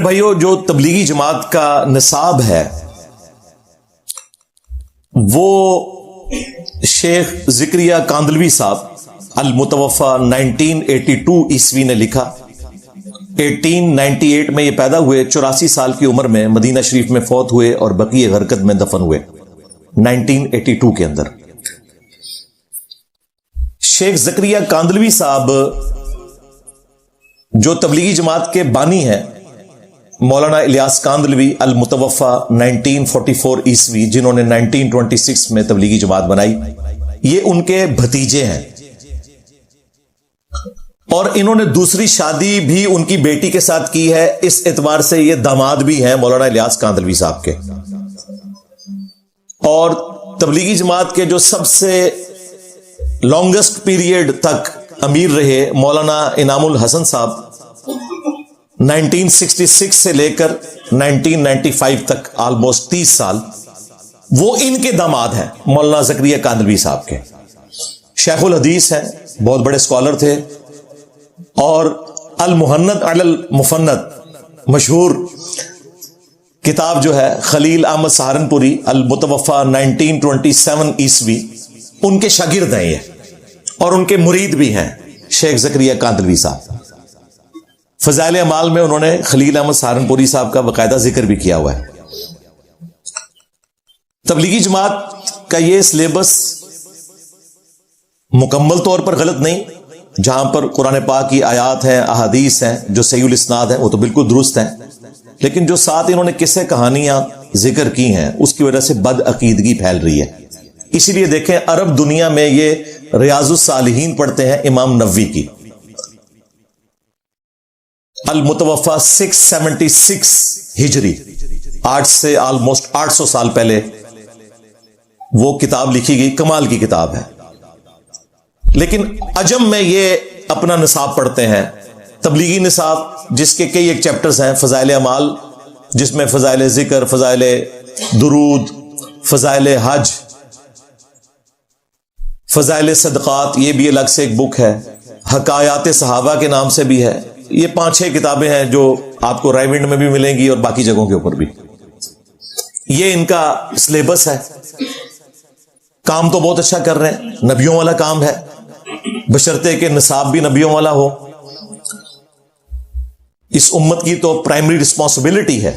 بھائیو، جو تبلیغی جماعت کا نصاب ہے وہ شیخ زکریا کاندلوی صاحب المتوفا 1982 عیسوی نے لکھا۔ 1898 میں یہ پیدا ہوئے، 84 سال کی عمر میں مدینہ شریف میں فوت ہوئے اور بقیہ غرقد میں دفن ہوئے 1982 کے اندر۔ شیخ زکریا کاندلوی صاحب جو تبلیغی جماعت کے بانی ہیں، مولانا الیاس کاندلوی المتوفا 1944 عیسوی، جنہوں نے 1926 میں تبلیغی جماعت بنائی، یہ ان کے بھتیجے ہیں، اور انہوں نے دوسری شادی بھی ان کی بیٹی کے ساتھ کی ہے، اس اعتبار سے یہ داماد بھی ہیں مولانا الیاس کاندلوی صاحب کے۔ اور تبلیغی جماعت کے جو سب سے لانگسٹ پیریڈ تک امیر رہے مولانا انعام الحسن صاحب، 1966 سے لے کر 1995 تک آلموسٹ 30 سال، وہ ان کے داماد ہیں مولانا زکریا کاندلوی صاحب کے۔ شیخ الحدیث ہیں، بہت بڑے اسکالر تھے، اور المحند علی المفند مشہور کتاب جو ہے خلیل احمد سہارنپوری المتوفا 1927 عیسوی، ان کے شاگرد ہیں یہ، اور ان کے مرید بھی ہیں شیخ زکریا کاندلوی صاحب۔ فضائل اعمال میں انہوں نے خلیل احمد سہارنپوری صاحب کا باقاعدہ ذکر بھی کیا ہوا ہے۔ تبلیغی جماعت کا یہ سلیبس مکمل طور پر غلط نہیں، جہاں پر قرآن پاک کی آیات ہیں، احادیث ہیں جو صحیح الاسناد ہیں، وہ تو بالکل درست ہیں، لیکن جو ساتھ انہوں نے قصے کہانیاں ذکر کی ہیں اس کی وجہ سے بد عقیدگی پھیل رہی ہے۔ اسی لیے دیکھیں عرب دنیا میں یہ ریاض الصالحین پڑھتے ہیں امام نووی کی، المتوفا 676 ہجری، آج سے آلموسٹ 800 سال پہلے وہ کتاب لکھی گئی، کمال کی کتاب ہے۔ لیکن عجم میں یہ اپنا نصاب پڑھتے ہیں، تبلیغی نصاب، جس کے کئی ایک چیپٹرز ہیں، فضائل اعمال جس میں فضائل ذکر، فضائل درود، فضائل حج، فضائل صدقات، یہ بھی الگ سے ایک بک ہے، حکایات صحابہ کے نام سے بھی ہے۔ یہ 5-6 کتابیں ہیں جو آپ کو رائے ونڈ میں بھی ملیں گی اور باقی جگہوں کے اوپر بھی۔ یہ ان کا سلیبس ہے۔ کام تو بہت اچھا کر رہے ہیں، نبیوں والا کام ہے، بشرطے کہ نصاب بھی نبیوں والا ہو۔ اس امت کی تو پرائمری رسپانسبلٹی ہے،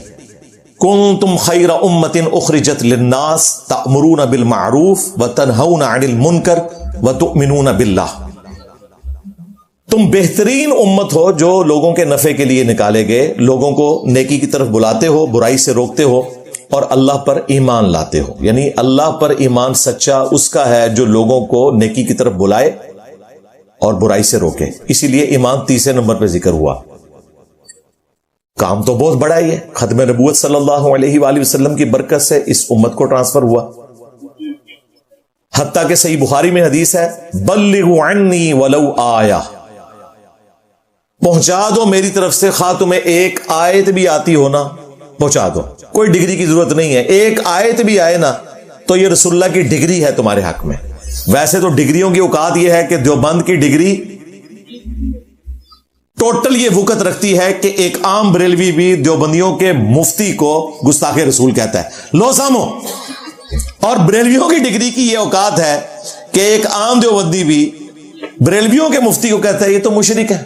کنتم خیر امت اخرجت للناس تأمرون بالمعروف وتنہون عن المنکر وتؤمنون باللہ۔ تم بہترین امت ہو جو لوگوں کے نفع کے لیے نکالے گئے، لوگوں کو نیکی کی طرف بلاتے ہو، برائی سے روکتے ہو، اور اللہ پر ایمان لاتے ہو۔ یعنی اللہ پر ایمان سچا اس کا ہے جو لوگوں کو نیکی کی طرف بلائے اور برائی سے روکے۔ اسی لیے ایمان 30 نمبر پہ ذکر ہوا۔ کام تو بہت بڑا ہی ہے، ختم نبوت صلی اللہ علیہ وآلہ وسلم کی برکت سے اس امت کو ٹرانسفر ہوا، حتیٰ کہ صحیح بخاری میں حدیث ہے، بلغوا عنی ولو آیہ، پہنچا دو میری طرف سے، خواہ تمہیں ایک آیت بھی آتی ہو نا پہنچا دو، کوئی ڈگری کی ضرورت نہیں ہے، ایک آیت بھی آئے نا تو یہ رسول اللہ کی ڈگری ہے تمہارے حق میں۔ ویسے تو ڈگریوں کی اوقات یہ ہے کہ دیوبند کی ڈگری ٹوٹل یہ وقت رکھتی ہے کہ ایک عام بریلوی بھی دیوبندیوں کے مفتی کو گستاخ رسول کہتا ہے، لو سامو۔ اور بریلویوں کی ڈگری کی یہ اوقات ہے کہ ایک عام دیوبندی بھی بریلویوں کے مفتی کو کہتا ہے یہ تو مشرک ہے۔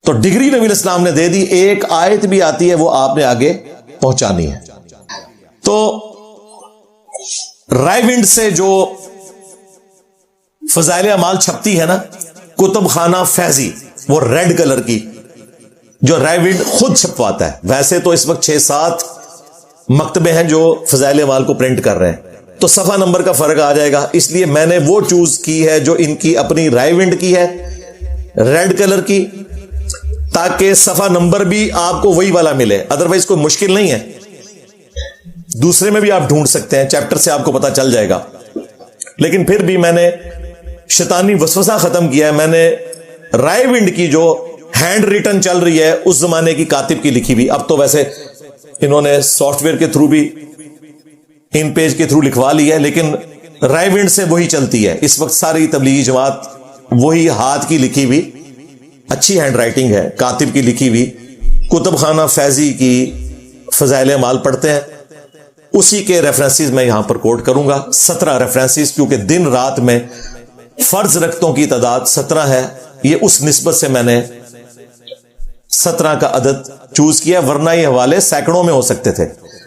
تو ڈگری نبی الاسلام نے دے دی، ایک آیت بھی آتی ہے وہ آپ نے آگے پہنچانی ہے۔ تو رائے ونڈ سے جو فضائل اعمال چھپتی ہے نا، کتب خانہ فیضی، وہ ریڈ کلر کی، جو رائے ونڈ خود چھپواتا ہے۔ ویسے تو اس وقت 6-7 مکتبے ہیں جو فضائل اعمال کو پرنٹ کر رہے ہیں، تو صفحہ نمبر کا فرق آ جائے گا، اس لیے میں نے وہ چوز کی ہے جو ان کی اپنی رائے ونڈ کی ہے، ریڈ کلر کی، تاکہ صفحہ نمبر بھی آپ کو وہی والا ملے۔ ادروائز کوئی مشکل نہیں ہے، دوسرے میں بھی آپ ڈھونڈ سکتے ہیں، چیپٹر سے آپ کو پتا چل جائے گا۔ لیکن پھر بھی میں نے شیطانی وسوسہ ختم کیا ہے، میں نے رائے ونڈ کی جو ہینڈ ریٹن چل رہی ہے اس زمانے کی کاتب کی لکھی ہوئی، اب تو ویسے انہوں نے سافٹ ویئر کے تھرو بھی ان پیج کے تھرو لکھوا لی ہے، لیکن رائے ونڈ سے وہی چلتی ہے اس وقت۔ ساری تبلیغی جماعت وہی ہاتھ کی لکھی ہوئی اچھی ہینڈ رائٹنگ ہے، کاتب کی لکھی ہوئی کتب خانہ فیضی کی فضائل اعمال پڑھتے ہیں، اسی کے ریفرنسز میں یہاں پر کوٹ کروں گا، 17 ریفرنسز، کیونکہ دن رات میں فرض رکعتوں کی تعداد 17 ہے، یہ اس نسبت سے میں نے 17 کا عدد چوز کیا، ورنہ یہ حوالے سینکڑوں میں ہو سکتے تھے،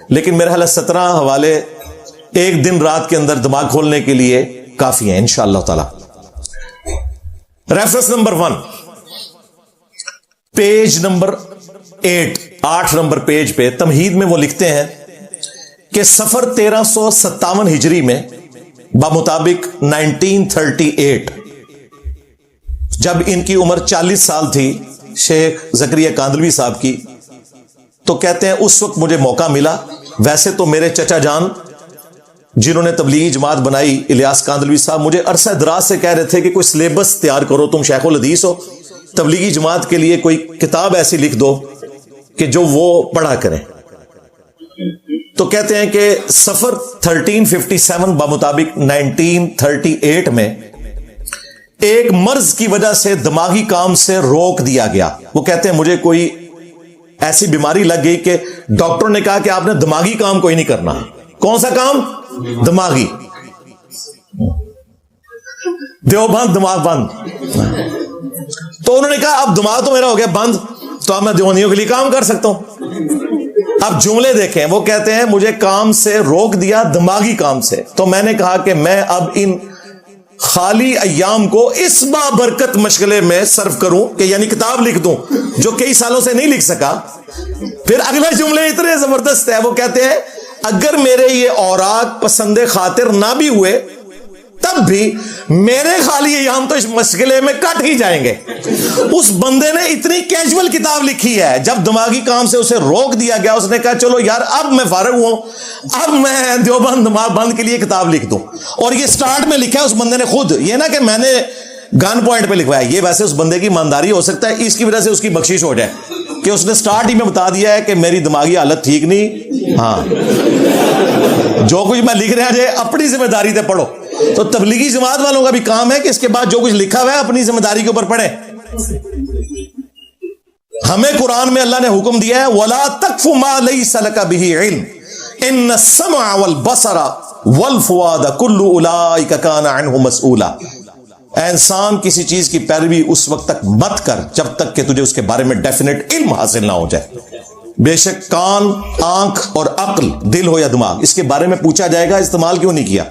لیکن میرا خیال ہے 17 حوالے ایک دن رات کے اندر دماغ کھولنے کے لیے کافی ہیں انشاءاللہ تعالی۔ Reference number 1، page number 8 number page پہ تمہید میں وہ لکھتے ہیں کہ سفر 1357 ہجری میں بمطابق 1938 جب ان کی عمر 40 سال تھی شیخ زکریا کاندلوی صاحب کی، تو کہتے ہیں اس وقت مجھے موقع ملا، ویسے تو میرے چچا جان جنہوں نے تبلیغی جماعت بنائی الیاس کاندلوی صاحب مجھے عرصہ دراز سے کہہ رہے تھے کہ کوئی سلیبس تیار کرو، تم شیخ الحدیث ہو، تبلیغی جماعت کے لیے کوئی کتاب ایسی لکھ دو کہ جو وہ پڑھا کریں۔ تو کہتے ہیں کہ سفر 1357 بمطابق 1938 میں ایک مرض کی وجہ سے دماغی کام سے روک دیا گیا۔ وہ کہتے ہیں مجھے کوئی ایسی بیماری لگ گئی کہ ڈاکٹر نے کہا کہ آپ نے دماغی کام کوئی نہیں کرنا۔ کون سا کام؟ دماغی۔ دیوبند دماغ بند۔ تو انہوں نے کہا اب دماغ تو میرا ہو گیا بند، تو اب میں دیوبندیوں کے لیے کام کر سکتا ہوں۔ اب جملے دیکھیں، وہ کہتے ہیں مجھے کام سے روک دیا، دماغی کام سے، تو میں نے کہا کہ میں اب ان خالی ایام کو اس بابرکت مشغلے میں صرف کروں کہ یعنی کتاب لکھ دوں جو کئی سالوں سے نہیں لکھ سکا۔ پھر اگلے جملے اتنے زبردست ہے، وہ کہتے ہیں اگر میرے یہ اوراق پسند خاطر نہ بھی ہوئے تب بھی میرے خالی ایام تو اس مشغلے میں کٹ ہی جائیں گے۔ اس بندے نے اتنی کیجول کتاب لکھی ہے، جب دماغی کام سے اسے روک دیا گیا اس نے کہا چلو یار اب میں فارغ ہوں، اب میں دیوبند دماغ بند کے لیے کتاب لکھ دوں۔ اور یہ سٹارٹ میں لکھا ہے اس بندے نے خود، یہ نہ کہ میں نے گن پوائنٹ پہ لکھوایا، یہ ویسے اس بندے کی ایمانداری ہو سکتا ہے اس کی وجہ سے اس کی بخشش ہو جائے کہ اس نے سٹارٹ ہی میں بتا دیا ہے کہ میری دماغی حالت ٹھیک نہیں، ہاں جو کچھ میں لکھ رہا ہے اپنی ذمہ داری سے پڑھو۔ تو تبلیغی جماعت والوں کا بھی کام ہے کہ اس کے بعد جو کچھ لکھا ہوا ہے اپنی ذمہ داری کے اوپر پڑھیں۔ ہمیں قرآن میں اللہ نے حکم دیا ہے وَلَا تَقْفُ مَا لَيْسَ لَكَ بِهِ عِلْمٌ إِنَّ السَّمْعَ وَالْبَصَرَ وَالْفُؤَادَ كُلُّ أُولَٰئِكَ كَانَ عَنْهُ مَسْئُولًا۔ اے انسان کسی چیز کی پیروی اس وقت تک مت کر جب تک کہ تجھے اس کے بارے میں ڈیفینیٹ علم حاصل نہ ہو جائے۔ بے شک کان، آنکھ اور عقل، دل ہو یا دماغ، اس کے بارے میں پوچھا جائے گا استعمال کیوں نہیں کیا۔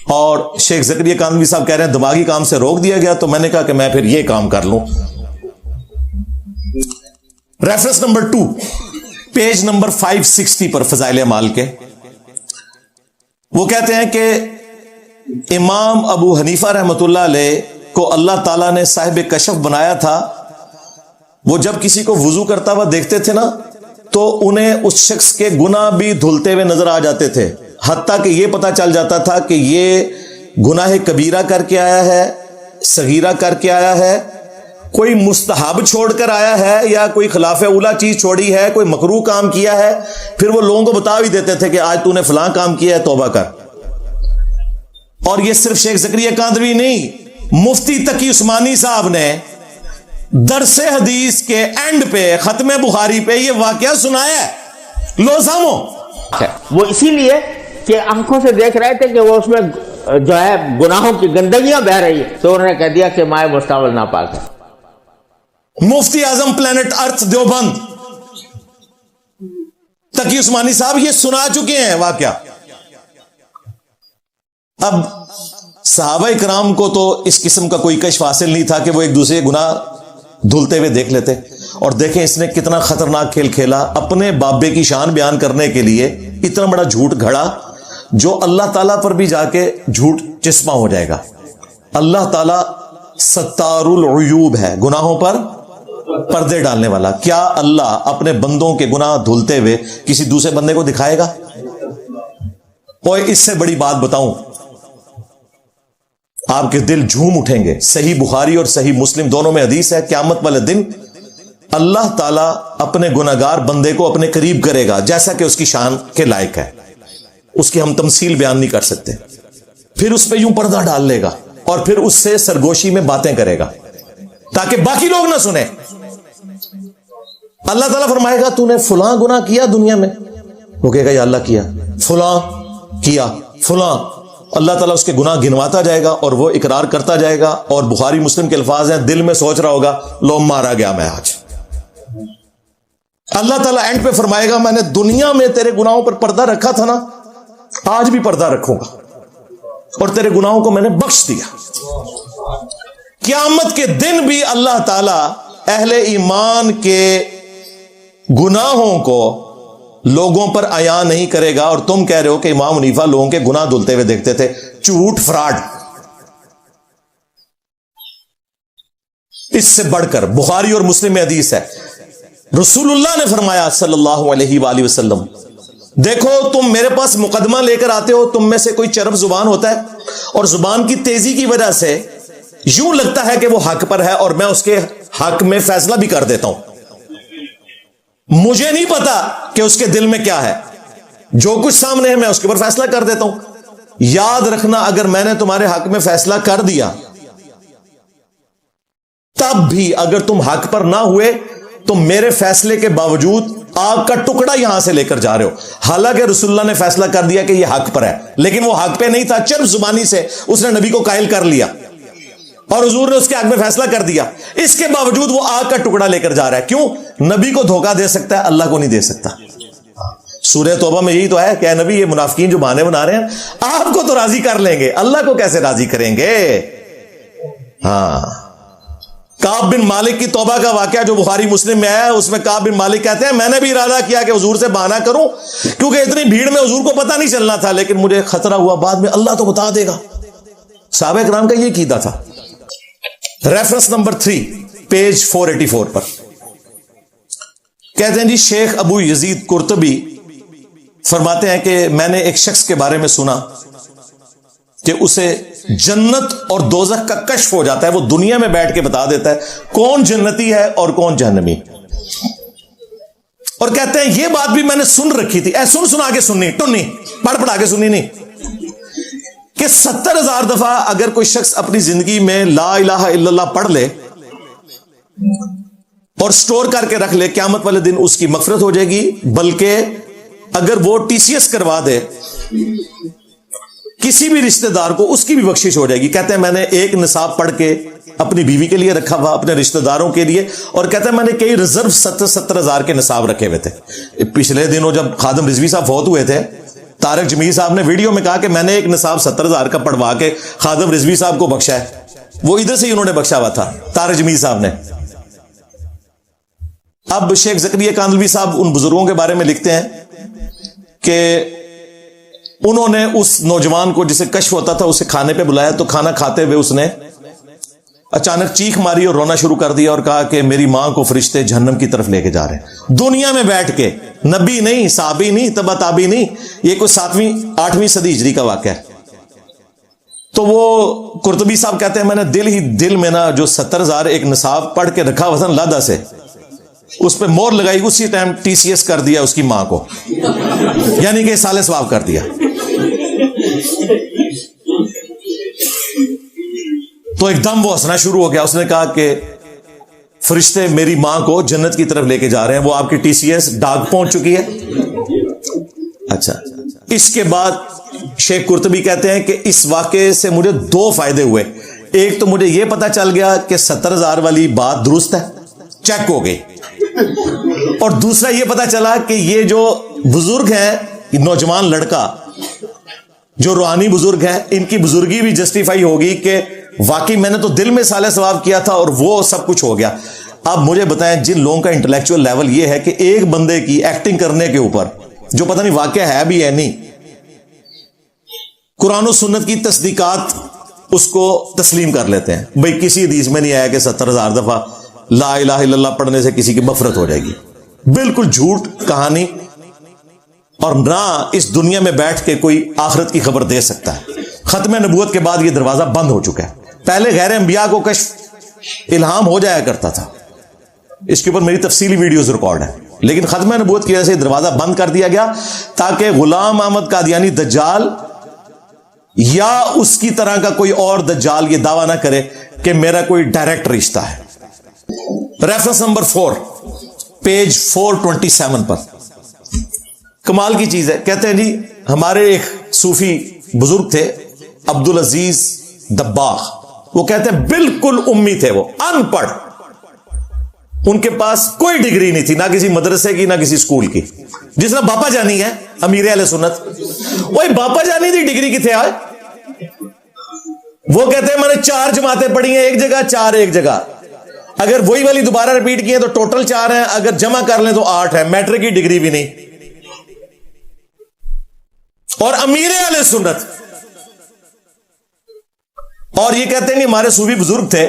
اور شیخ زکریا کاندلوی صاحب کہہ رہے ہیں دماغی کام سے روک دیا گیا، تو میں نے کہا کہ میں پھر یہ کام کر لوں۔ ریفرنس نمبر 2، پیج نمبر 560 پر فضائل اعمال کے، وہ کہتے ہیں کہ امام ابو حنیفہ رحمۃ اللہ علیہ کو اللہ تعالیٰ نے صاحب کشف بنایا تھا۔ وہ جب کسی کو وضو کرتا ہوا دیکھتے تھے نا تو انہیں اس شخص کے گناہ بھی دھلتے ہوئے نظر آ جاتے تھے، حتیٰ کہ یہ پتا چل جاتا تھا کہ یہ گناہ کبیرہ کر کے آیا ہے، صغیرہ کر کے آیا ہے، کوئی مستحب چھوڑ کر آیا ہے، یا کوئی خلاف اولا چیز چھوڑی ہے، کوئی مکروہ کام کیا ہے۔ پھر وہ لوگوں کو بتا بھی دیتے تھے کہ آج تو نے فلاں کام کیا ہے، توبہ کر۔ اور یہ صرف شیخ زکریا کاندلوی نہیں، مفتی تقی عثمانی صاحب نے درس حدیث کے اینڈ پہ ختم بخاری پہ یہ واقعہ سنایا ہے، لو سامو۔ وہ اسی لیے کہ آنکھوں سے دیکھ رہے تھے کہ وہ اس میں جو ہے گناہوں کی گندگیاں بہ رہی ہے، تو انہوں نے کہہ دیا کہ مائع مستعمل ناپاک ہے۔ مفتی اعظم پلانٹ ارتھ دیوبند تقی عثمانی صاحب یہ سنا چکے ہیں واقعہ۔ اب صحابہ کرام کو تو اس قسم کا کوئی کشف حاصل نہیں تھا کہ وہ ایک دوسرے گناہ دھلتے ہوئے دیکھ لیتے۔ اور دیکھیں اس نے کتنا خطرناک کھیل کھیلا، اپنے بابے کی شان بیان کرنے کے لیے اتنا بڑا جھوٹ گھڑا جو اللہ تعالیٰ پر بھی جا کے جھوٹ چسپاں ہو جائے گا۔ اللہ تعالیٰ ستار العیوب ہے، گناہوں پر پردے ڈالنے والا۔ کیا اللہ اپنے بندوں کے گناہ دھلتے ہوئے کسی دوسرے بندے کو دکھائے گا؟ اور اس سے بڑی بات بتاؤں، آپ کے دل جھوم اٹھیں گے۔ صحیح بخاری اور صحیح مسلم دونوں میں حدیث ہے، قیامت والے دن اللہ تعالیٰ اپنے گناہگار بندے کو اپنے قریب کرے گا جیسا کہ اس کی شان کے لائق ہے، اس کی ہم تمثیل بیان نہیں کر سکتے۔ پھر اس پہ یوں پردہ ڈال لے گا اور پھر اس سے سرگوشی میں باتیں کرے گا تاکہ باقی لوگ نہ سنیں۔ اللہ تعالیٰ فرمائے گا تو نے فلاں گناہ کیا دنیا میں, وہ کہے گا یا اللہ کیا, فلاں کیا, فلاں. اللہ تعالیٰ اس کے گناہ گنواتا جائے گا اور وہ اقرار کرتا جائے گا, اور بخاری مسلم کے الفاظ ہیں, دل میں سوچ رہا ہوگا لو مارا گیا میں آج. اللہ تعالیٰ اینڈ پہ فرمائے گا میں نے دنیا میں تیرے گناہوں پر پردہ رکھا تھا نا, آج بھی پردہ رکھوں گا اور تیرے گناہوں کو میں نے بخش دیا. قیامت کے دن بھی اللہ تعالیٰ اہل ایمان کے گناہوں کو لوگوں پر عیاں نہیں کرے گا. اور تم کہہ رہے ہو کہ امام حنیفہ لوگوں کے گناہ دھلتے ہوئے دیکھتے تھے, جھوٹ, فراڈ. اس سے بڑھ کر بخاری اور مسلم میں حدیث ہے, رسول اللہ نے فرمایا صلی اللہ علیہ وآلہ وسلم, دیکھو تم میرے پاس مقدمہ لے کر آتے ہو, تم میں سے کوئی چرب زبان ہوتا ہے اور زبان کی تیزی کی وجہ سے یوں لگتا ہے کہ وہ حق پر ہے اور میں اس کے حق میں فیصلہ بھی کر دیتا ہوں. مجھے نہیں پتا کہ اس کے دل میں کیا ہے, جو کچھ سامنے ہے میں اس کے اوپر فیصلہ کر دیتا ہوں. یاد رکھنا اگر میں نے تمہارے حق میں فیصلہ کر دیا تب بھی اگر تم حق پر نہ ہوئے تو میرے فیصلے کے باوجود آگ کا ٹکڑا یہاں سے لے کر جا رہے ہو. حالانکہ رسول اللہ نے فیصلہ کر دیا کہ یہ حق پر ہے, لیکن وہ حق پہ نہیں تھا, چرب زبانی سے اس نے نبی کو قائل کر لیا اور حضور نے اس کے حق میں فیصلہ کر دیا. اس کے باوجود وہ آگ کا ٹکڑا لے کر جا رہا ہے. کیوں؟ نبی کو دھوکہ دے سکتا ہے, اللہ کو نہیں دے سکتا. سورہ توبہ میں یہی تو ہے کہ اے نبی یہ منافقین جو بہانے بنا رہے ہیں آپ کو تو راضی کر لیں گے, اللہ کو کیسے راضی کریں گے. ہاں, کعب بن مالک کی توبہ کا واقعہ جو بخاری مسلم میں آیا ہے, اس میں کعب بن مالک کہتے ہیں میں نے بھی ارادہ کیا کہ حضور سے بہانہ کروں کیونکہ اتنی بھیڑ میں حضور کو پتہ نہیں چلنا تھا, لیکن مجھے خطرہ ہوا بعد میں اللہ تو بتا دے گا. صحابہ کرام کا یہ عقیدہ تھا. ریفرنس نمبر 3 پیج 484 پر کہتے ہیں جی شیخ ابو یزید قرطبی فرماتے ہیں کہ میں نے ایک شخص کے بارے میں سنا کہ اسے جنت اور دوزخ کا کشف ہو جاتا ہے, وہ دنیا میں بیٹھ کے بتا دیتا ہے کون جنتی ہے اور کون جہنمی. اور کہتے ہیں یہ بات بھی میں نے سن رکھی تھی, سن سنا کے سننی, ٹنی پڑھ پڑھا کے سننی نہیں, کہ 70,000 دفعہ اگر کوئی شخص اپنی زندگی میں لا الہ الا اللہ پڑھ لے اور سٹور کر کے رکھ لے, قیامت والے دن اس کی مغفرت ہو جائے گی. بلکہ اگر وہ ٹی سی ایس کروا دے کسی بھی رشتہ دار کو, اس کی بھی بخشش ہو جائے گی. کہتے ہیں میں نے ایک نصاب پڑھ کے اپنی بیوی کے لیے رکھا ہوا, اپنے رشتہ داروں کے لیے, اور کہتے ہیں میں نے کئی ریزرو 70,000 کے نصاب رکھے ہوئے تھے. پچھلے دنوں جب خادم رضوی صاحب فوت ہوئے تھے, طارق جمیل صاحب نے ویڈیو میں کہا کہ میں نے ایک نصاب 70,000 کا پڑھوا کے خادم رضوی صاحب کو بخشا ہے. وہ ادھر سے ہی انہوں نے بخشا ہوا تھا, طارق جمیل صاحب نے. اب شیخ زکریا کاندلوی صاحب ان بزرگوں کے بارے میں لکھتے ہیں کہ انہوں نے اس نوجوان کو جسے کشف ہوتا تھا اسے کھانے پہ بلایا, تو کھانا کھاتے ہوئے اس نے اچانک چیخ ماری اور رونا شروع کر دیا اور کہا کہ میری ماں کو فرشتے جہنم کی طرف لے کے جا رہے ہیں. دنیا میں بیٹھ کے, نبی نہیں, صحابی نہیں, تبع تابعی نہیں, یہ کوئی 7ویں 8ویں صدی ہجری کا واقعہ ہے. تو وہ قرطبی صاحب کہتے ہیں میں نے دل میں نا جو 70,000 ایک نصاب پڑھ کے رکھا وطن لادہ سے, اس پہ مور لگائی, اسی ٹائم ٹی سی ایس کر دیا اس کی ماں کو, یعنی کہ سال ثواب کر دیا. تو ایک دم وہ ہنسنا شروع ہو گیا. اس نے کہا کہ فرشتے میری ماں کو جنت کی طرف لے کے جا رہے ہیں, وہ آپ کی ٹی سی ایس ڈاک پہنچ چکی ہے. اچھا, اس کے بعد شیخ قرطبی کہتے ہیں کہ اس واقعے سے مجھے 2 فائدے ہوئے. ایک تو مجھے یہ پتا چل گیا کہ 70,000 والی بات درست ہے, چیک ہو گئی, اور دوسرا یہ پتا چلا کہ یہ جو بزرگ ہیں, نوجوان لڑکا جو روحانی بزرگ ہیں, ان کی بزرگی بھی جسٹیفائی ہوگی کہ واقعی میں نے تو دل میں صالح ثواب کیا تھا اور وہ سب کچھ ہو گیا. اب مجھے بتائیں جن لوگوں کا انٹلیکچوئل لیول یہ ہے کہ ایک بندے کی ایکٹنگ کرنے کے اوپر جو پتہ نہیں واقعہ ہے بھی ہے نہیں, قرآن و سنت کی تصدیقات اس کو تسلیم کر لیتے ہیں. بھئی کسی حدیث میں نہیں آیا کہ 70,000 دفعہ لا الہ الا اللہ پڑھنے سے کسی کی مغفرت ہو جائے گی. بالکل جھوٹ کہانی, اور نہ اس دنیا میں بیٹھ کے کوئی آخرت کی خبر دے سکتا ہے. ختم نبوت کے بعد یہ دروازہ بند ہو چکا ہے. پہلے غیر انبیاء کو کشف الہام ہو جایا کرتا تھا, اس کے اوپر میری تفصیلی ویڈیوز ریکارڈ ہے, لیکن ختم نبوت کی وجہ سے دروازہ بند کر دیا گیا تاکہ غلام احمد قادیانی دجال یا اس کی طرح کا کوئی اور دجال یہ دعویٰ نہ کرے کہ میرا کوئی ڈائریکٹ رشتہ ہے. ریفرنس نمبر 4 پیج 427 پر. کمال کی چیز ہے. کہتے ہیں جی ہمارے ایک صوفی بزرگ تھے عبدالعزیز دباغ, وہ کہتے ہیں بالکل امی تھے, وہ ان پڑھ, ان کے پاس کوئی ڈگری نہیں تھی, نہ کسی مدرسے کی نہ کسی اسکول کی. جس طرح باپا جانی ہے امیر اہل سنت, وہی باپا جانی تھی ڈگری کی تھے آئے. وہ کہتے ہیں میں نے 4 جماعتیں پڑھی ہیں ایک جگہ, 4 ایک جگہ, اگر وہی والی دوبارہ ریپیٹ کی ہیں تو ٹوٹل 4 ہیں, اگر جمع کر لیں تو 8 ہیں, میٹرک کی ڈگری بھی نہیں, اور امیر اہل سنت. اور یہ کہتے ہیں کہ ہمارے صوفی بزرگ تھے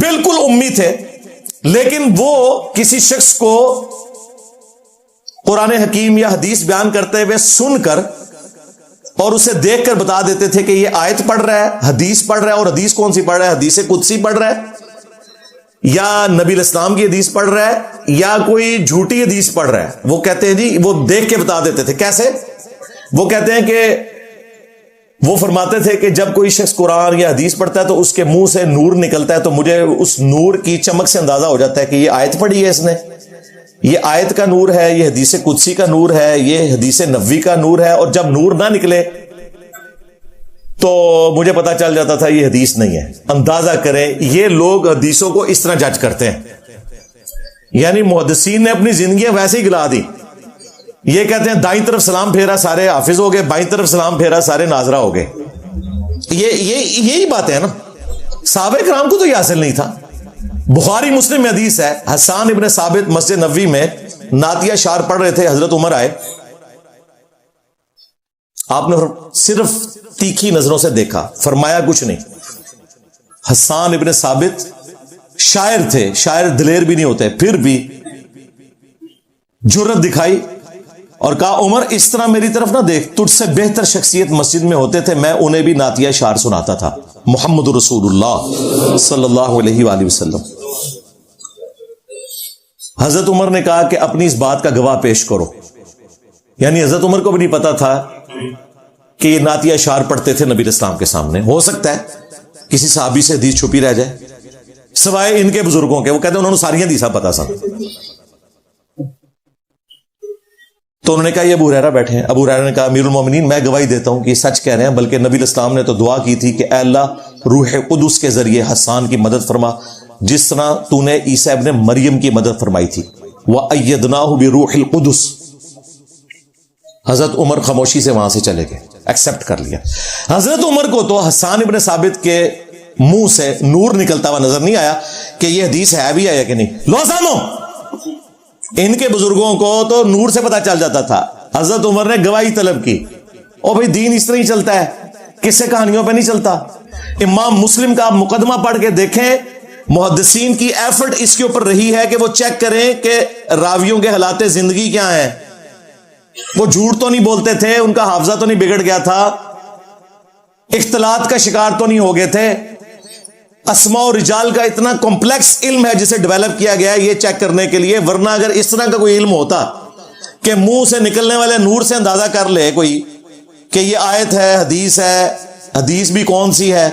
بالکل امی تھے, لیکن وہ کسی شخص کو قرآن حکیم یا حدیث بیان کرتے ہوئے سن کر اور اسے دیکھ کر بتا دیتے تھے کہ یہ آیت پڑھ رہا ہے, حدیث پڑھ رہا ہے, اور حدیث کون سی پڑھ رہا ہے, حدیث قدسی پڑھ رہا ہے یا نبی الاسلام کی حدیث پڑھ رہا ہے یا کوئی جھوٹی حدیث پڑھ رہا ہے. وہ کہتے ہیں جی وہ دیکھ کے بتا دیتے تھے. کیسے؟ وہ کہتے ہیں کہ وہ فرماتے تھے کہ جب کوئی شخص قرآن یا حدیث پڑھتا ہے تو اس کے منہ سے نور نکلتا ہے, تو مجھے اس نور کی چمک سے اندازہ ہو جاتا ہے کہ یہ آیت پڑھی ہے اس نے, یہ آیت کا نور ہے, یہ حدیث قدسی کا نور ہے, یہ حدیث نبوی کا نور ہے. اور جب نور نہ نکلے تو مجھے پتا چل جاتا تھا یہ حدیث نہیں ہے. اندازہ کریں یہ لوگ حدیثوں کو اس طرح جج کرتے ہیں, یعنی محدثین نے اپنی زندگیاں ویسے ہی گلا دی. یہ کہتے ہیں دائیں طرف سلام پھیرا سارے حافظ ہو گئے, بائیں طرف سلام پھیرا سارے ناظرہ ہو گئے. یہی بات ہے نا. صحابہ کرام کو تو یہ حاصل نہیں تھا. بخاری مسلم میں حدیث ہے, حسان ابن ثابت مسجد نبوی میں نعتیہ شعر پڑھ رہے تھے, حضرت عمر آئے, آپ نے صرف تیکھی نظروں سے دیکھا, فرمایا کچھ نہیں. حسان ابن ثابت شاعر تھے, شاعر دلیر بھی نہیں ہوتے, پھر بھی جرت دکھائی اور کہا عمر اس طرح میری طرف نہ دیکھ, تجھ سے بہتر شخصیت مسجد میں ہوتے تھے, میں انہیں بھی نعتیہ شعر سناتا تھا. محمد رسول اللہ صلی اللہ علیہ وآلہ وسلم. حضرت عمر نے کہا کہ اپنی اس بات کا گواہ پیش کرو. یعنی حضرت عمر کو بھی نہیں پتا تھا کہ یہ نعتیہ شعر پڑھتے تھے نبی اسلام کے سامنے. ہو سکتا ہے کسی صحابی سے حدیث چھپی رہ جائے سوائے ان کے بزرگوں کے, وہ کہتے ہیں انہوں نے ساری حدیثاں پتا سن. تو انہوں نے کہا یہ ابو ہریرہ بیٹھے ہیں. ابو ہریرہ نے کہا امیر المومنین میں گواہی دیتا ہوں کہ یہ سچ کہہ رہے ہیں, بلکہ نبی الاسلام نے تو دعا کی تھی کہ اے اللہ روح قدس کے ذریعے حسان کی مدد فرما جس طرح تو نے عیسیٰ ابن مریم کی مدد فرمائی تھی. وَأَيَّدْنَاهُ بِرُوحِ الْقُدُسِ. حضرت عمر خاموشی سے وہاں سے چلے گئے, ایکسپٹ کر لیا. حضرت عمر کو تو حسان ابن ثابت کے منہ سے نور نکلتا ہوا نظر نہیں آیا کہ یہ حدیث ہے بھی ہے کہ نہیں. لو سامو, ان کے بزرگوں کو تو نور سے پتا چل جاتا تھا. حضرت عمر نے گواہی طلب کی. او بھائی دین اس طرح ہی چلتا ہے, کس سے کہانیوں پہ نہیں چلتا. امام مسلم کا آپ مقدمہ پڑھ کے دیکھیں, محدثین کی ایفرٹ اس کے اوپر رہی ہے کہ وہ چیک کریں کہ راویوں کے حالات زندگی کیا ہیں, وہ جھوٹ تو نہیں بولتے تھے, ان کا حافظہ تو نہیں بگڑ گیا تھا, اختلاط کا شکار تو نہیں ہو گئے تھے. اسماء و رجال کا اتنا کمپلیکس علم ہے جسے ڈیولپ کیا گیا ہے یہ چیک کرنے کے لیے. ورنہ اگر اس طرح کا کوئی علم ہوتا کہ منہ سے نکلنے والے نور سے اندازہ کر لے کوئی کہ یہ آیت ہے, حدیث ہے, حدیث بھی کون سی ہے,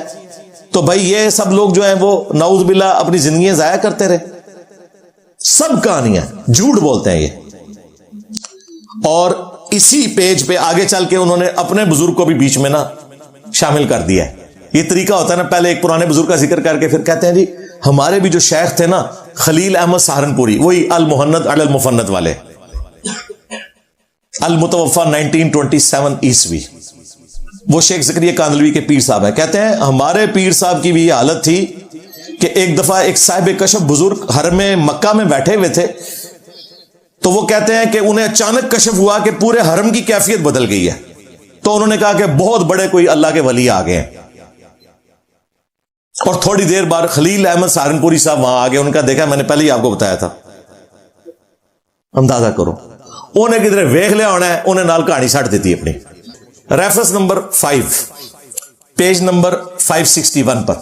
تو بھائی یہ سب لوگ جو ہیں وہ نعوذ باللہ اپنی زندگیاں ضائع کرتے رہے. سب کہانیاں جھوٹ بولتے ہیں یہ. اور اسی پیج پہ آگے چل کے انہوں نے اپنے بزرگ کو بھی بیچ میں نا شامل کر دیا ہے. یہ طریقہ ہوتا ہے نا, پہلے ایک پرانے بزرگ کا ذکر کر کے پھر کہتے ہیں جی ہمارے بھی جو شیخ تھے نا خلیل احمد سہارنپوری, وہی المحند علی المفند والے, المتوفا 1927 عیسوی, وہ شیخ زکریا کاندلوی کے پیر صاحب ہیں. کہتے ہیں ہمارے پیر صاحب کی بھی یہ حالت تھی کہ ایک دفعہ ایک صاحب کشف بزرگ حرم مکہ میں بیٹھے ہوئے تھے, تو وہ کہتے ہیں کہ انہیں اچانک کشف ہوا کہ پورے حرم کی کیفیت بدل گئی ہے. تو انہوں نے کہا کہ بہت بڑے کوئی اللہ کے ولی آ گئے ہیں. اور تھوڑی دیر بعد خلیل احمد سہارنپوری صاحب وہاں آ گئے. ان کا دیکھا, میں نے پہلے ہی آپ کو بتایا تھا, اندازہ کرو انہیں کدھر ویکھ لیا ہونا ہے, انہیں نال کہانی سٹ دیتی اپنی. ریفرنس نمبر 5 پیج نمبر 561 پر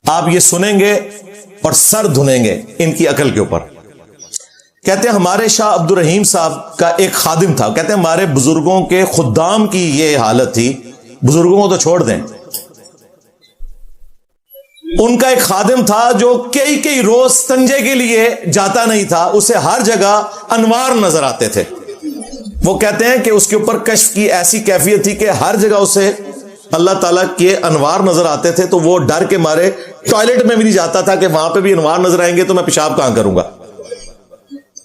آپ یہ سنیں گے اور سر دھنیں گے ان کی عقل کے اوپر. کہتے ہیں ہمارے شاہ عبد الرحیم صاحب کا ایک خادم تھا. کہتے ہیں ہمارے بزرگوں کے خدام کی یہ حالت تھی, بزرگوں کو تو چھوڑ دیں, ان کا ایک خادم تھا جو کئی روز استنجے کے لیے جاتا نہیں تھا, اسے ہر جگہ انوار نظر آتے تھے. وہ کہتے ہیں کہ اس کے اوپر کشف کی ایسی کیفیت تھی کہ ہر جگہ اسے اللہ تعالیٰ کے انوار نظر آتے تھے, تو وہ ڈر کے مارے ٹوائلٹ میں بھی نہیں جاتا تھا کہ وہاں پہ بھی انوار نظر آئیں گے تو میں پیشاب کہاں کروں گا.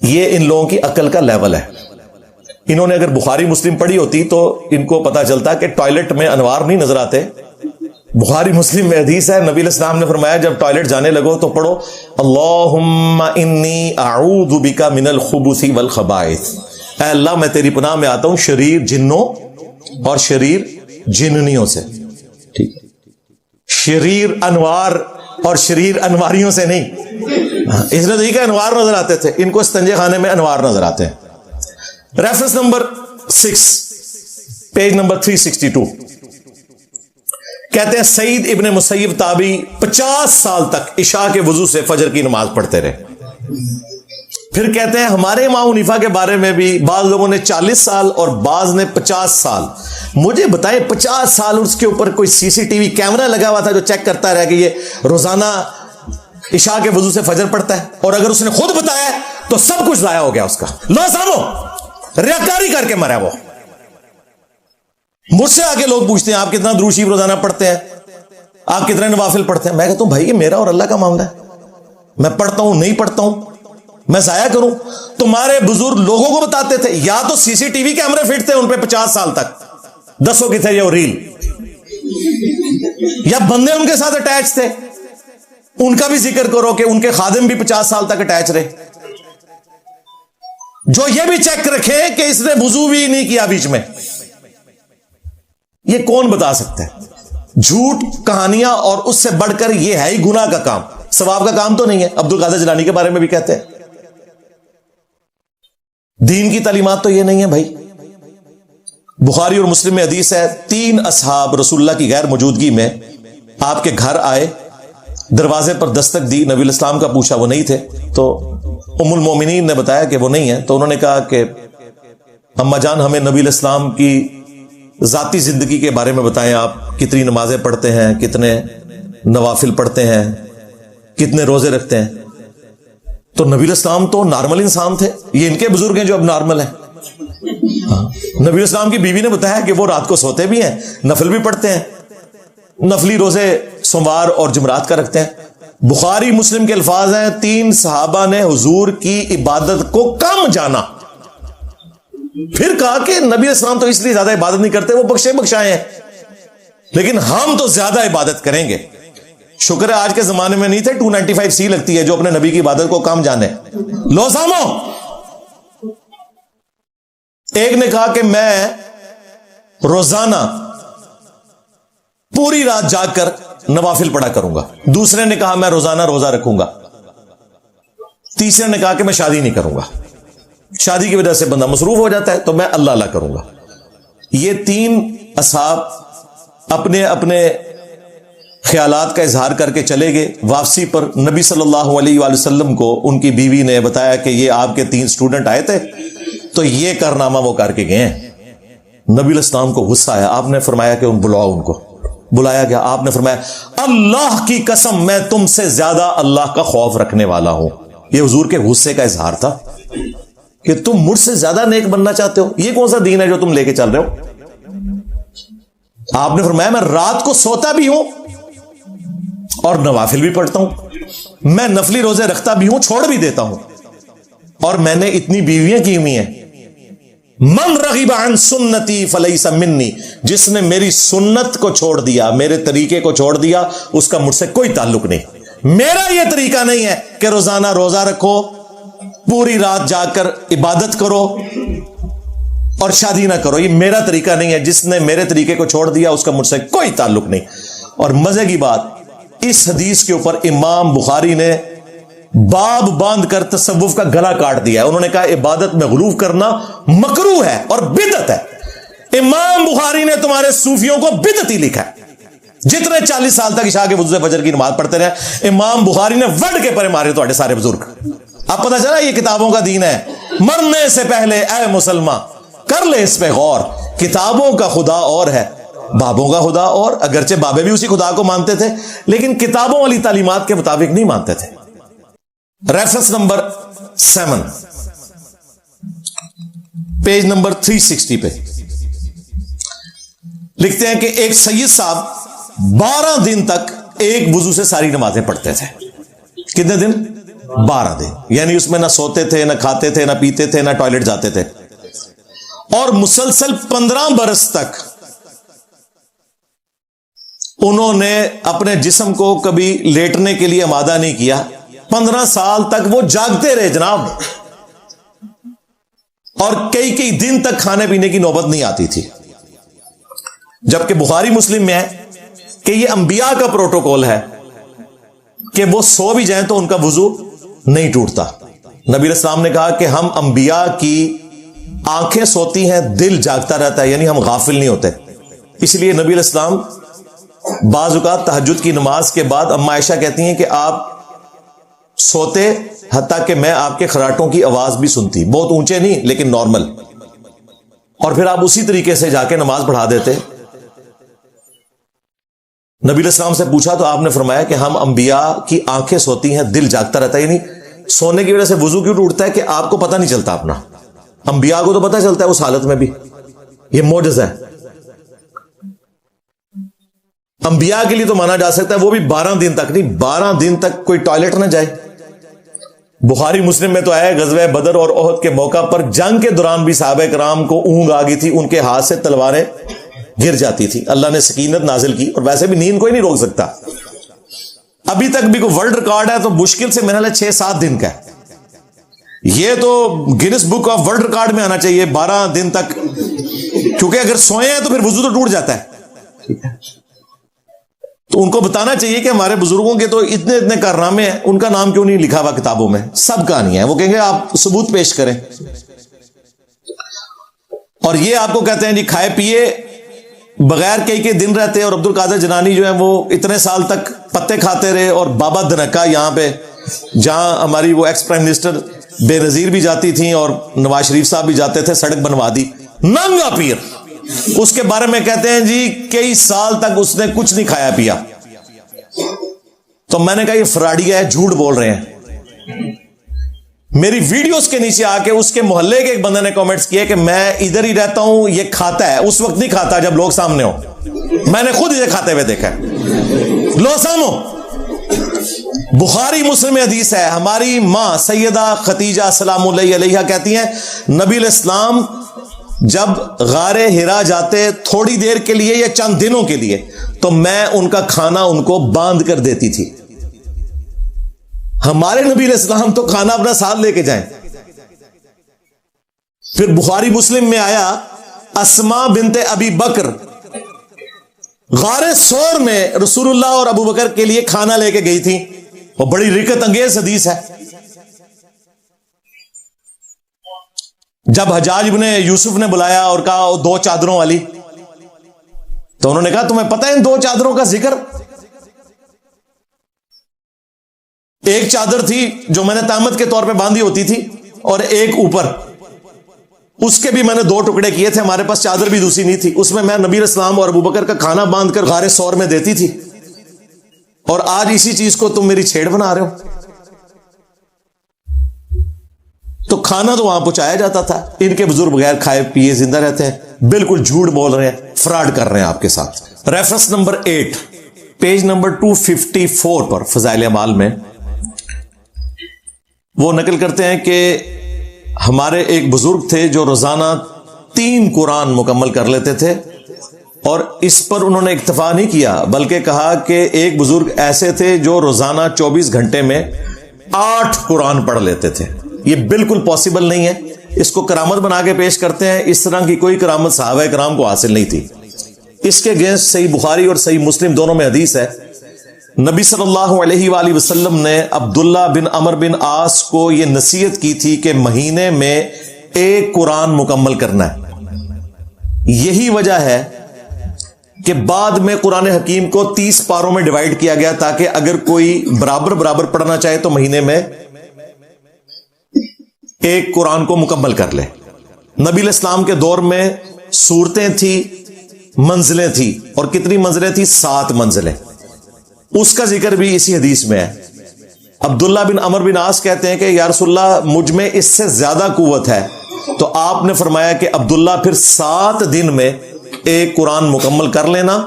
یہ ان لوگوں کی عقل کا لیول ہے. انہوں نے اگر بخاری مسلم پڑھی ہوتی تو ان کو پتا چلتا کہ ٹوائلٹ میں انوار نہیں نظر آتے. بخاری مسلم میں حدیث ہے, نبی علیہ السلام نے فرمایا جب ٹوائلٹ جانے لگو تو پڑھو اللہم انی اعوذ بک من الخبث والخبائث, اے اللہ میں تیری پناہ میں آتا ہوں شریر جنوں اور شریر جننیوں سے. ٹھیک, شریر انوار اور شریر انواریوں سے نہیں. اس نے دیکھا انوار نظر آتے تھے, ان کو استنجے خانے میں انوار نظر آتے ہیں. ریفرنس نمبر 6 پیج نمبر 362 کہتے ہیں سعید ابن مسیب تابعی 50 سال تک عشاء کے وضو سے فجر کی نماز پڑھتے رہے. پھر کہتے ہیں ہمارے امام حنیفہ کے بارے میں بھی بعض لوگوں نے 40 سال اور بعض نے 50 سال. مجھے بتائیں 50 سال اس کے اوپر کوئی سی سی ٹی وی کیمرہ لگا ہوا تھا جو چیک کرتا رہا کہ یہ روزانہ عشاء کے وضو سے فجر پڑھتا ہے؟ اور اگر اس نے خود بتایا ہے تو سب کچھ ضائع ہو گیا اس کا. لو سامو ریاکاری کر کے مرا وہ. مجھ سے آگے لوگ پوچھتے ہیں آپ کتنا درود شریف روزانہ پڑھتے ہیں, آپ کتنے نوافل پڑھتے ہیں؟ میں کہتا ہوں بھائی یہ میرا اور اللہ کا معاملہ ہے, میں پڑھتا ہوں نہیں پڑھتا ہوں میں ضائع کروں؟ تمہارے بزرگ لوگوں کو بتاتے تھے, یا تو سی سی ٹی وی کیمرے فٹ تھے ان پہ 50 سال تک, دسو کی تھے یہ ریل, یا بندے ان کے ساتھ اٹیچ تھے. ان کا بھی ذکر کرو کہ ان کے خادم بھی 50 سال تک اٹیچ رہے, جو یہ بھی چیک رکھے کہ اس نے وضو بھی نہیں کیا بیچ میں. یہ کون بتا سکتا ہے؟ جھوٹ کہانیاں, اور اس سے بڑھ کر یہ ہے ہی گناہ کا کام, ثواب کا کام تو نہیں ہے. عبد القادر جیلانی کے بارے میں بھی کہتے ہیں دین کی تعلیمات تو یہ نہیں ہے بھائی. بخاری اور مسلم میں حدیث ہے 3 اصحاب رسول اللہ کی غیر موجودگی میں آپ کے گھر آئے, دروازے پر دستک دی, نبی علیہ السلام کا پوچھا وہ نہیں تھے, تو ام المومنین نے بتایا کہ وہ نہیں ہے. تو انہوں نے کہا کہ اما جان ہمیں نبی علیہ السلام کی ذاتی زندگی کے بارے میں بتائیں, آپ کتنی نمازیں پڑھتے ہیں, کتنے نوافل پڑھتے ہیں, کتنے روزے رکھتے ہیں. تو نبی علیہ السلام تو نارمل انسان تھے, یہ ان کے بزرگ ہیں جو اب نارمل ہیں. نبی علیہ السلام کی بیوی نے بتایا کہ وہ رات کو سوتے بھی ہیں, نفل بھی پڑھتے ہیں, نفلی روزے سوموار اور جمعرات کا رکھتے ہیں. بخاری مسلم کے الفاظ ہیں 3 صحابہ نے حضور کی عبادت کو کم جانا. پھر کہا کہ نبی علیہ السلام تو اس لیے زیادہ عبادت نہیں کرتے, وہ بخشے بخشائے ہیں, لیکن ہم تو زیادہ عبادت کریں گے. شکر ہے آج کے زمانے میں نہیں تھے 295C لگتی ہے جو اپنے نبی کی عبادت کو کم جانے. لو سامو, ایک نے کہا کہ میں روزانہ پوری رات جاگ کر نوافل پڑھا کروں گا. دوسرے نے کہا میں روزانہ روزہ رکھوں گا. تیسرے نے کہا کہ میں شادی نہیں کروں گا, شادی کی وجہ سے بندہ مصروف ہو جاتا ہے, تو میں اللہ اللہ کروں گا. یہ 3 اصحاب اپنے اپنے خیالات کا اظہار کر کے چلے گئے. واپسی پر نبی صلی اللہ علیہ وآلہ وسلم کو ان کی بیوی نے بتایا کہ یہ آپ کے 3 اسٹوڈنٹ آئے تھے, تو یہ کارنامہ وہ کر کے گئے ہیں. نبی علیہ السلام کو غصہ آیا, آپ نے فرمایا کہ بلاؤ ان کو. بلایا گیا, آپ نے فرمایا اللہ کی قسم میں تم سے زیادہ اللہ کا خوف رکھنے والا ہوں. یہ حضور کے غصے کا اظہار تھا کہ تم مجھ سے زیادہ نیک بننا چاہتے ہو. یہ کون سا دین ہے جو تم لے کے چل رہے ہو؟ آپ نے فرمایا میں رات کو سوتا بھی ہوں اور نوافل بھی پڑھتا ہوں, میں نفلی روزے رکھتا بھی ہوں, چھوڑ بھی دیتا ہوں, اور میں نے اتنی بیویاں کی ہوئی ہیں. من رغب عن سنتی فلیس منی, جس نے میری سنت کو چھوڑ دیا, میرے طریقے کو چھوڑ دیا, اس کا مجھ سے کوئی تعلق نہیں. میرا یہ طریقہ نہیں ہے کہ روزانہ روزہ رکھو, پوری رات جا کر عبادت کرو اور شادی نہ کرو. یہ میرا طریقہ نہیں ہے. جس نے میرے طریقے کو چھوڑ دیا اس کا مجھ سے کوئی تعلق نہیں. اور مزے کی بات, اس حدیث کے اوپر امام بخاری نے باب باندھ کر تصوف کا گلا کاٹ دیا ہے. انہوں نے کہا عبادت میں غلو کرنا مکروہ ہے اور بدعت ہے. امام بخاری نے تمہارے صوفیوں کو بدعتی لکھا ہے. جتنے 40 سال تک عشاء کے وضو سے فجر کی نماز پڑھتے رہے, امام بخاری نے وڈ کے پرے مارے تھوڑے سارے بزرگ. اب پتہ چلا یہ کتابوں کا دین ہے. مرنے سے پہلے اے مسلمان کر لے اس پہ غور, کتابوں کا خدا اور ہے بابوں کا خدا، اور اگرچہ بابے بھی اسی خدا کو مانتے تھے لیکن کتابوں والی تعلیمات کے مطابق نہیں مانتے تھے۔ ریفرنس نمبر 7 پیج نمبر 360 پہ لکھتے ہیں کہ ایک سید صاحب 12 دن تک ایک وضو سے ساری نمازیں پڑھتے تھے۔ کتنے دن؟ 12 دن، یعنی اس میں نہ سوتے تھے، نہ کھاتے تھے، نہ پیتے تھے، نہ ٹوائلٹ جاتے تھے، اور مسلسل 15 برس تک انہوں نے اپنے جسم کو کبھی لیٹنے کے لیے آمادہ نہیں کیا۔ 15 سال تک وہ جاگتے رہے جناب، اور کئی کئی دن تک کھانے پینے کی نوبت نہیں آتی تھی۔ جبکہ بخاری مسلم میں ہے کہ یہ انبیاء کا پروٹوکول ہے کہ وہ سو بھی جائیں تو ان کا وضو نہیں ٹوٹتا۔ نبی علیہ السلام نے کہا کہ ہم انبیاء کی آنکھیں سوتی ہیں، دل جاگتا رہتا ہے، یعنی ہم غافل نہیں ہوتے۔ اس لیے نبی علیہ السلام بعض اوقات تہجد کی نماز کے بعد اما عائشہ کہتی ہیں کہ آپ سوتے حتیٰ کہ میں آپ کے خراٹوں کی آواز بھی سنتی، بہت اونچے نہیں لیکن نارمل، اور پھر آپ اسی طریقے سے جا کے نماز پڑھا دیتے۔ نبی علیہ السلام سے پوچھا تو آپ نے فرمایا کہ ہم انبیاء کی آنکھیں سوتی ہیں، دل جاگتا رہتا ہے، یعنی سونے کی وجہ سے وضو کیوں ٹوٹتا ہے کہ آپ کو پتہ نہیں چلتا اپنا، انبیاء کو تو پتہ چلتا ہے اس حالت میں بھی۔ یہ معجزہ ہے، انبیاء کے لیے تو مانا جا سکتا ہے، وہ بھی 12 دن تک نہیں، 12 دن تک کوئی ٹوائلٹ نہ جائے۔ بخاری مسلم میں تو آیا غزوہ بدر اور احد کے موقع پر جنگ کے دوران بھی صحابہ کرام کو اونگ آ گئی تھی، ان کے ہاتھ سے تلواریں گر جاتی تھی، اللہ نے سکینت نازل کی، اور ویسے بھی نیند کوئی نہیں روک سکتا۔ ابھی تک بھی کوئی ورلڈ ریکارڈ ہے تو مشکل سے میرا 6-7 دن کا ہے، یہ تو grains book of world record میں آنا چاہیے 12 دن تک، کیونکہ اگر سوئے ہیں تو پھر وضو تو ٹوٹ جاتا ہے۔ تو ان کو بتانا چاہیے کہ ہمارے بزرگوں کے تو اتنے اتنے کارنامے ہیں، ان کا نام کیوں نہیں لکھا ہوا کتابوں میں؟ سب کہانیاں ہیں، وہ کہیں گے آپ ثبوت پیش کریں۔ اور یہ آپ کو کہتے ہیں جی کھائے پیے بغیر کئی دن رہتے، اور عبد القادر جنانی جو ہیں وہ اتنے سال تک پتے کھاتے رہے، اور بابا دھنکا یہاں پہ جہاں ہماری وہ ایکس پرائم منسٹر بے نظیر بھی جاتی تھیں اور نواز شریف صاحب بھی جاتے تھے، سڑک بنوا دی، ننگا پیر، اس کے بارے میں کہتے ہیں جی کئی سال تک اس نے کچھ نہیں کھایا پیا۔ تو میں نے کہا یہ فراڈی ہے، جھوٹ بول رہے ہیں۔ میری ویڈیوز کے نیچے آ کے اس کے محلے کے ایک بندے نے کامنٹس کیے کہ میں ادھر ہی رہتا ہوں، یہ کھاتا ہے، اس وقت نہیں کھاتا جب لوگ سامنے ہو، میں نے خود اسے کھاتے ہوئے دیکھا ہے، لو سامو۔ بخاری مسلم حدیث ہے، ہماری ماں سیدہ خدیجہ سلام اللہ علیہا کہتی ہیں نبی علیہ السلام جب غار ہرا جاتے تھوڑی دیر کے لیے یا چند دنوں کے لیے تو میں ان کا کھانا ان کو باندھ کر دیتی تھی۔ ہمارے نبی علیہ السلام تو کھانا اپنا ساتھ لے کے جائیں۔ پھر بخاری مسلم میں آیا اسماء بنت ابی بکر غار سور میں رسول اللہ اور ابو بکر کے لیے کھانا لے کے گئی تھی، وہ بڑی رکت انگیز حدیث ہے۔ جب حجاج ابن یوسف نے بلایا اور کہا 2 چادروں والی، تو انہوں نے کہا تمہیں پتہ ہے ان 2 چادروں کا ذکر؟ ایک چادر تھی جو میں نے تہمت کے طور پہ باندھی ہوتی تھی، اور ایک اوپر، اس کے بھی میں نے 2 ٹکڑے کیے تھے، ہمارے پاس چادر بھی دوسری نہیں تھی، اس میں نبی علیہ السلام اور ابو بکر کا کھانا باندھ کر غار سور میں دیتی تھی، اور آج اسی چیز کو تم میری چھیڑ بنا رہے ہو۔ تو کھانا تو وہاں پہنچایا جاتا تھا، ان کے بزرگ بغیر کھائے پیے زندہ رہتے ہیں، بالکل جھوٹ بول رہے ہیں، فراڈ کر رہے ہیں آپ کے ساتھ۔ ریفرنس نمبر 8 پیج نمبر 254 پر فضائل اعمال میں وہ نقل کرتے ہیں کہ ہمارے ایک بزرگ تھے جو روزانہ 3 قرآن مکمل کر لیتے تھے، اور اس پر انہوں نے اکتفا نہیں کیا بلکہ کہا کہ ایک بزرگ ایسے تھے جو روزانہ 24 گھنٹے میں 8 قرآن پڑھ لیتے تھے۔ یہ بالکل پاسبل نہیں ہے، اس کو کرامت بنا کے پیش کرتے ہیں، اس طرح کی کوئی کرامت صحابہ کرام کو حاصل نہیں تھی۔ اس کے اگینسٹ صحیح بخاری اور صحیح مسلم دونوں میں حدیث ہے، نبی صلی اللہ علیہ وآلہ وسلم نے عبداللہ بن عمر بن عاص کو یہ نصیحت کی تھی کہ مہینے میں 1 قرآن مکمل کرنا ہے۔ یہی وجہ ہے کہ بعد میں قرآن حکیم کو 30 پاروں میں ڈیوائیڈ کیا گیا تاکہ اگر کوئی برابر پڑھنا چاہے تو مہینے میں 1 قرآن کو مکمل کر لے۔ نبی علیہ السلام کے دور میں صورتیں تھی منزلیں تھی. اور کتنی منزلیں تھی؟ 7 منزلیں. اس کا ذکر بھی اسی حدیث میں ہے. عبداللہ بن عمر بن عاص کہتے ہیں کہ یا رسول اللہ مجھ میں اس سے زیادہ قوت ہے. تو آپ نے فرمایا کہ عبداللہ پھر 7 دن میں ایک قرآن مکمل کر لینا,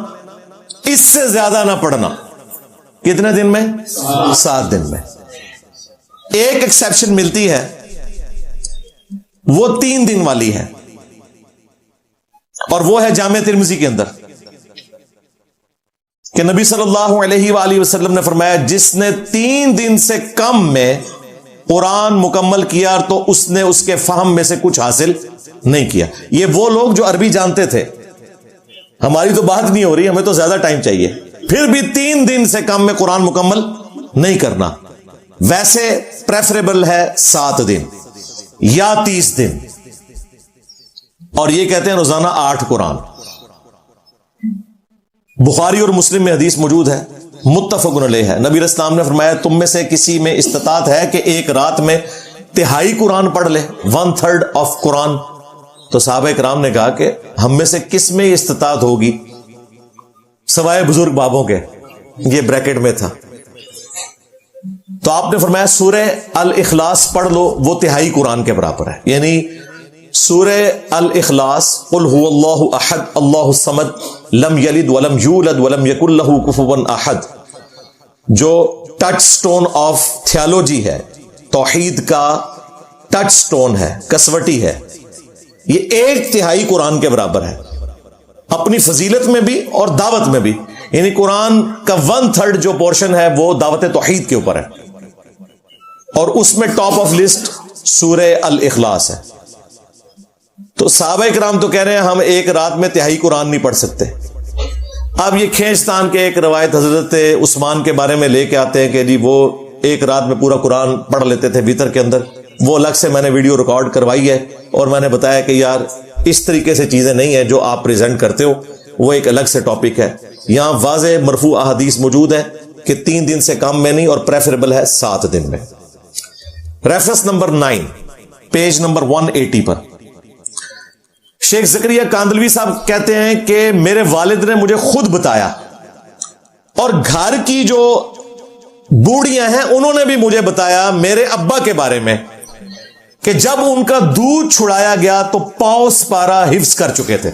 اس سے زیادہ نہ پڑھنا. کتنے دن میں؟ 7 دن میں. ایک ایکسیپشن ملتی ہے, وہ 3 دن والی ہے, اور وہ ہے جامع ترمذی کے اندر کہ نبی صلی اللہ علیہ وآلہ وسلم نے فرمایا جس نے 3 دن سے کم میں قرآن مکمل کیا تو اس نے اس کے فہم میں سے کچھ حاصل نہیں کیا. یہ وہ لوگ جو عربی جانتے تھے, ہماری تو بات نہیں ہو رہی, ہمیں تو زیادہ ٹائم چاہیے. پھر بھی 3 دن سے کم میں قرآن مکمل نہیں کرنا. ویسے پریفریبل ہے 7 دن یا 30 دن, اور یہ کہتے ہیں روزانہ 8 قرآن. بخاری اور مسلم میں حدیث موجود ہے, متفق علیہ ہے. نبی اسلام نے فرمایا تم میں سے کسی میں استطاعت ہے کہ ایک رات میں 1/3 قرآن پڑھ لے, 1/3 آف قرآن. تو صحابہ کرام نے کہا کہ ہم میں سے کس میں یہ استطاعت ہوگی سوائے بزرگ بابوں کے, یہ بریکٹ میں تھا. تو آپ نے فرمایا سورہ الاخلاص پڑھ لو, وہ 1/3 قرآن کے برابر ہے. یعنی سورہ الاخلاص قل هو اللہ احد اللہ الصمد لم یلد ولم یولد ولم یکن لہ کفوا احد, جو ٹچ سٹون آف تھیالوجی ہے, توحید کا ٹچ سٹون ہے, کسوٹی ہے, یہ 1/3 قرآن کے برابر ہے اپنی فضیلت میں بھی اور دعوت میں بھی. یعنی قرآن کا 1/3 جو پورشن ہے وہ دعوت توحید کے اوپر ہے, اور اس میں ٹاپ آف لسٹ سورہ الاخلاص ہے. تو صحابہ کرام تو کہہ رہے ہیں ہم ایک رات میں 1/3 قرآن نہیں پڑھ سکتے. اب یہ کھینچتان کے ایک روایت حضرت عثمان کے بارے میں لے کے آتے ہیں کہ جی وہ ایک رات میں پورا قرآن پڑھ لیتے تھے وتر کے اندر. وہ الگ سے میں نے ویڈیو ریکارڈ کروائی ہے, اور میں نے بتایا کہ یار اس طریقے سے چیزیں نہیں ہیں جو آپ پریزنٹ کرتے ہو, وہ ایک الگ سے ٹاپک ہے. یہاں واضح مرفوع احادیث موجود ہے کہ 3 دن سے کم میں نہیں, اور پریفریبل ہے 7 دن میں. ریفرنس نمبر 9 پیج نمبر 180 پر شیخ زکریا کاندلوی صاحب کہتے ہیں کہ میرے والد نے مجھے خود بتایا, اور گھر کی جو بوڑھیاں ہیں انہوں نے بھی مجھے بتایا میرے ابا کے بارے میں کہ جب ان کا دودھ چھڑایا گیا تو پاؤ سپارہ حفظ کر چکے تھے.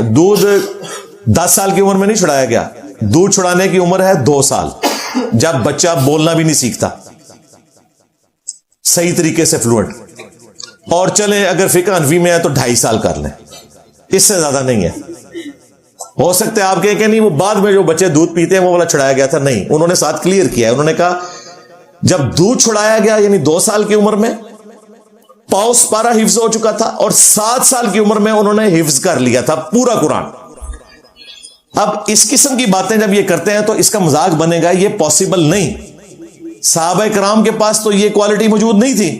دودھ 10 سال کی عمر میں نہیں چھڑایا گیا, دودھ چھڑانے کی عمر ہے 2 سال, جب بچہ بولنا بھی نہیں سیکھتا صحیح طریقے سے فلوئنٹ. اور چلیں اگر فقہ حنفی میں ہے تو 2.5 سال کر لیں, اس سے زیادہ نہیں ہے. ہو سکتا ہے آپ کہیں کہ نہیں وہ بعد میں جو بچے دودھ پیتے ہیں وہ والا چھڑایا گیا تھا. نہیں, انہوں نے ساتھ کلیئر کیا ہے. انہوں نے کہا جب دودھ چھڑایا گیا یعنی 2 سال کی عمر میں پاؤ سپارہ حفظ ہو چکا تھا, اور 7 سال کی عمر میں انہوں نے حفظ کر لیا تھا پورا قرآن. اب اس قسم کی باتیں جب یہ کرتے ہیں تو اس کا مذاق بنے گا, یہ پاسبل نہیں. صحابہ کرام کے پاس تو یہ کوالٹی موجود نہیں تھی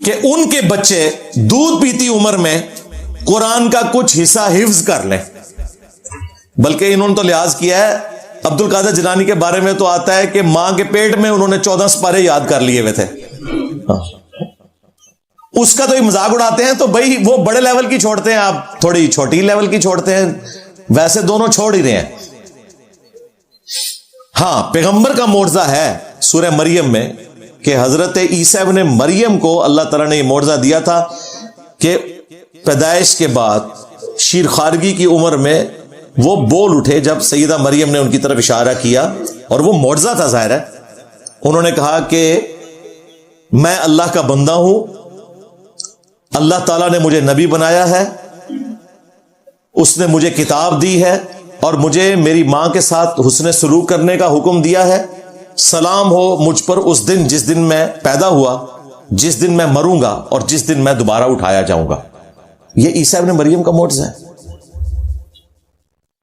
کہ ان کے بچے دودھ پیتی عمر میں قرآن کا کچھ حصہ حفظ کر لیں. بلکہ انہوں نے تو لحاظ کیا ہے, عبد القادر جیلانی کے بارے میں تو آتا ہے کہ ماں کے پیٹ میں انہوں نے 14 سپارے یاد کر لیے ہوئے تھے. اس کا تو یہ مذاق اڑاتے ہیں. تو بھائی وہ بڑے لیول کی چھوڑتے ہیں, آپ تھوڑی چھوٹی لیول کی چھوڑتے ہیں, ویسے دونوں چھوڑ ہی رہے ہیں. ہاں پیغمبر کا معجزہ ہے سورہ مریم میں کہ حضرت عیسیٰ ابن مریم کو اللہ تعالیٰ نے یہ معجزہ دیا تھا کہ پیدائش کے بعد شیر خارگی کی عمر میں وہ بول اٹھے جب سیدہ مریم نے ان کی طرف اشارہ کیا, اور وہ معجزہ تھا ظاہر ہے. انہوں نے کہا کہ میں اللہ کا بندہ ہوں, اللہ تعالیٰ نے مجھے نبی بنایا ہے, اس نے مجھے کتاب دی ہے, اور مجھے میری ماں کے ساتھ حسن سلوک کرنے کا حکم دیا ہے. سلام ہو مجھ پر اس دن جس دن میں پیدا ہوا, جس دن میں مروں گا, اور جس دن میں دوبارہ اٹھایا جاؤں گا. یہ عیسیٰ ابن مریم کا معجزہ ہے.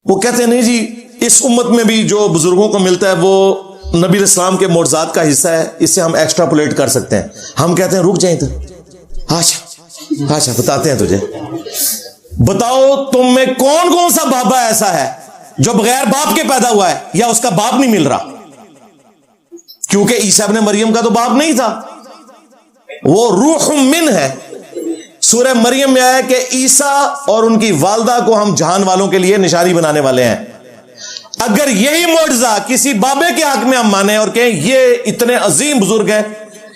وہ کہتے ہیں نہیں جی اس امت میں بھی جو بزرگوں کو ملتا ہے وہ نبی اسلام کے معجزات کا حصہ ہے, اس سے ہم ایکسٹراپولیٹ کر سکتے ہیں. ہم کہتے ہیں رک جائیں ادھر, اچھا بتاتے ہیں تجھے. بتاؤ تم میں کون کون سا بابا ایسا ہے جو بغیر باپ کے پیدا ہوا ہے یا اس کا باپ نہیں مل رہا؟ کیونکہ عیسیٰ ابن مریم کا تو باپ نہیں تھا, وہ روح من ہے, سورہ مریم میں آیا کہ عیسیٰ اور ان کی والدہ کو ہم جہان والوں کے لیے نشانی بنانے والے ہیں. اگر یہی معجزہ کسی بابے کے حق میں ہم مانیں اور کہیں یہ اتنے عظیم بزرگ ہیں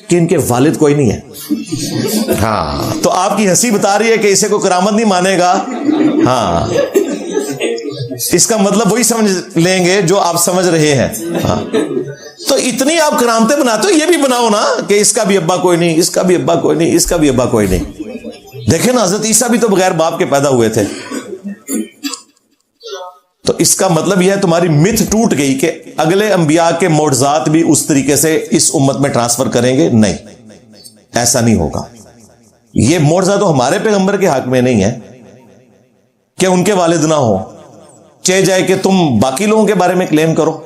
کہ ان کے والد کوئی نہیں ہے, ہاں, تو آپ کی ہنسی بتا رہی ہے کہ اسے کوئی کرامت نہیں مانے گا. ہاں, اس کا مطلب وہی سمجھ لیں گے جو آپ سمجھ رہے ہیں. ہاں, تو اتنی آپ کرامتیں بناتے ہو, یہ بھی بناؤ نا کہ اس کا بھی ابا کوئی نہیں, اس کا بھی ابا کوئی نہیں, اس کا بھی ابا کوئی نہیں. دیکھیں نا, حضرت عیسیٰ بھی تو بغیر باپ کے پیدا ہوئے تھے. تو اس کا مطلب یہ ہے تمہاری متھ ٹوٹ گئی کہ اگلے انبیاء کے معجزات بھی اس طریقے سے اس امت میں ٹرانسفر کریں گے. نہیں, ایسا نہیں ہوگا. یہ معجزہ تو ہمارے پیغمبر کے حق میں نہیں ہے کہ ان کے والد نہ ہو. چاہے جائے کہ تم باقی لوگوں کے بارے میں کلیم کرو.